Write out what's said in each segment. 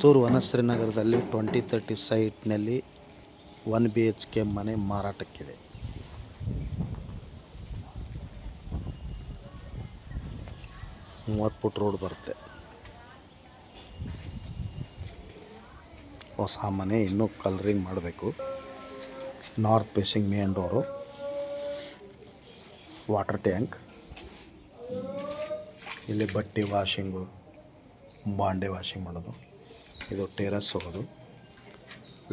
ಪುತ್ತೂರು ವನಶ್ರೀ ನಗರದಲ್ಲಿ 2030 ಸೈಟ್ನಲ್ಲಿ 1 BHK ಮನೆ ಮಾರಾಟಕ್ಕಿದೆ. ಮೂವತ್ತು ಫುಟ್ ರೋಡ್ ಬರುತ್ತೆ. ಹೊಸ ಮನೆ, ಇನ್ನೂ ಕಲರಿಂಗ್ ಮಾಡಬೇಕು. North facing main door, water tank, ಇಲ್ಲಿ ಬಟ್ಟೆ ವಾಷಿಂಗು, ಬಾಂಡೆ ವಾಷಿಂಗ್ ಮಾಡೋದು. ಇದು ಟೆರಸ್ ಹೋಗೋದು,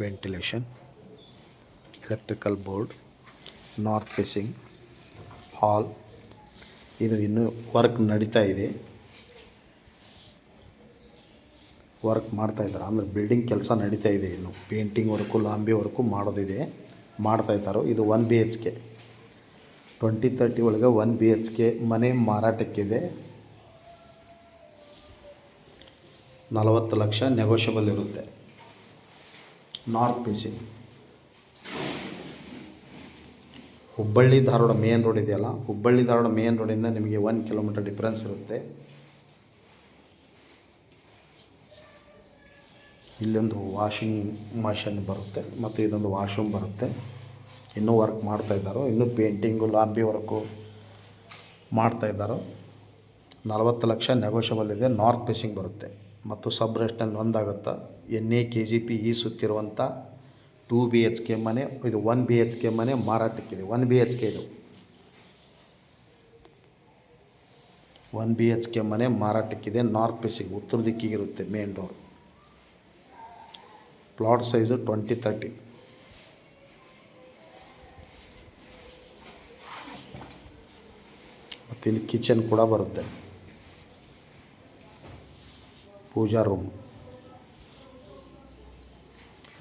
ventilation, electrical board, north facing hall. ಇದು ಇನ್ನೂ ವರ್ಕ್ ನಡೀತಾ ಇದೆ, ವರ್ಕ್ ಮಾಡ್ತಾಯಿದ್ದಾರೆ. ಆಮೇಲೆ ಬಿಲ್ಡಿಂಗ್ ಕೆಲಸ ನಡೀತಾ ಇದೆ. ಇನ್ನು ಪೇಂಟಿಂಗ್ ವರ್ಕು, ಲಾಂಬಿ ವರ್ಕು ಮಾಡೋದಿದೆ, ಮಾಡ್ತಾಯಿದ್ದಾರೆ. ಇದು 1 BHK 2030 ಒಳಗೆ 1 BHK ಮನೆ ಮಾರಾಟಕ್ಕಿದೆ. 40 ಲಕ್ಷ ನೆಗೋಷಿಯಬಲ್ ಇರುತ್ತೆ. North facing Hubballi Dharwad main road ಇದೆಯಲ್ಲ, ಹುಬ್ಬಳ್ಳಿ ಧಾರವಾಡ ಮೇನ್ ರೋಡಿಂದ ನಿಮಗೆ 1 ಕಿಲೋಮೀಟರ್ ಡಿಫ್ರೆನ್ಸ್ ಇರುತ್ತೆ. ಇಲ್ಲೊಂದು ವಾಷಿಂಗ್ ಮಷಿನ್ ಬರುತ್ತೆ ಮತ್ತು ಇದೊಂದು ವಾಶ್ರೂಮ್ ಬರುತ್ತೆ. ಇನ್ನೂ ವರ್ಕ್ ಮಾಡ್ತಾಯಿದ್ದಾರೋ, ಇನ್ನೂ ಪೇಂಟಿಂಗು, ಲಾಂಬಿ ವರ್ಕು ಮಾಡ್ತಾಯಿದ್ದಾರೋ. 40 ಲಕ್ಷ ನೆಗೋಷಿಯಬಲ್ ಇದೆ. ನಾರ್ತ್ ಫೇಸಿಂಗ್ ಬರುತ್ತೆ ಮತ್ತು ಸಬ್ ರೆಸ್ಟಲ್ಲಿ ಒಂದಾಗುತ್ತಾ. NA KGP ಸುತ್ತಿರುವಂಥ 2 BHK ಮನೆ. ಇದು 1 BHK ಮನೆ ಮಾರಾಟಕ್ಕಿದೆ. 1 BHK ಇದು 1 BHK ಮನೆ ಮಾರಾಟಕ್ಕಿದೆ. ನಾರ್ತ್ ಫೇಸಿಂಗ್ ಉತ್ತರ ದಿಕ್ಕಿಗಿರುತ್ತೆ ಮೇನ್ ಡೋರ್. Plot size 20-30. ಮತ್ತು ಇಲ್ಲಿ ಕಿಚನ್ ಕೂಡ ಬರುತ್ತೆ, ಪೂಜಾ ರೂಮ್.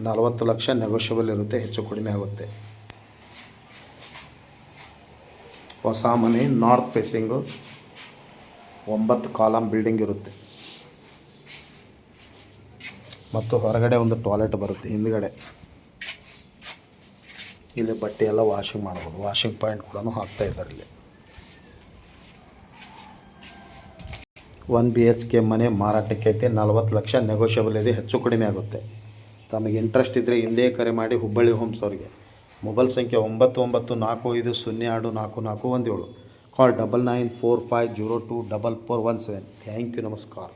40 ಲಕ್ಷ ನೆಗೋಷಿಯಬಲ್ ಇರುತ್ತೆ, ಹೆಚ್ಚು ಕಡಿಮೆ ಆಗುತ್ತೆ. ಹೊಸ ಮನೆ, ನಾರ್ತ್ ಫೇಸಿಂಗು, 9 ಕಾಲಮ್ ಬಿಲ್ಡಿಂಗ್ ಇರುತ್ತೆ ಮತ್ತು ಹೊರಗಡೆ ಒಂದು ಟಾಯ್ಲೆಟ್ ಬರುತ್ತೆ ಹಿಂದ್ಗಡೆ. ಇಲ್ಲಿ ಬಟ್ಟೆ ಎಲ್ಲ ವಾಷಿಂಗ್ ಮಾಡ್ಬೋದು. ವಾಷಿಂಗ್ ಪಾಯಿಂಟ್ ಕೂಡ ಹಾಕ್ತಾ ಇದ್ದಾರೆ ಇಲ್ಲಿ. 1 BHK ಮನೆ ಮಾರಾಟಕ್ಕೆ ಐತೆ. 40 ಲಕ್ಷ ನೆಗೋಷಿಯಬಲ್ ಇದೆ, ಹೆಚ್ಚು ಕಡಿಮೆ ಆಗುತ್ತೆ. ತಮಗೆ ಇಂಟ್ರೆಸ್ಟ್ ಇದ್ದರೆ ಹಿಂದೆ ಕರೆ ಮಾಡಿ. ಹುಬ್ಬಳ್ಳಿ ಹೋಮ್ಸ್ ಅವರಿಗೆ ಮೊಬೈಲ್ ಸಂಖ್ಯೆ 9945024417. ಕಾಲ್ 9945024417. ಥ್ಯಾಂಕ್ ಯು, ನಮಸ್ಕಾರ.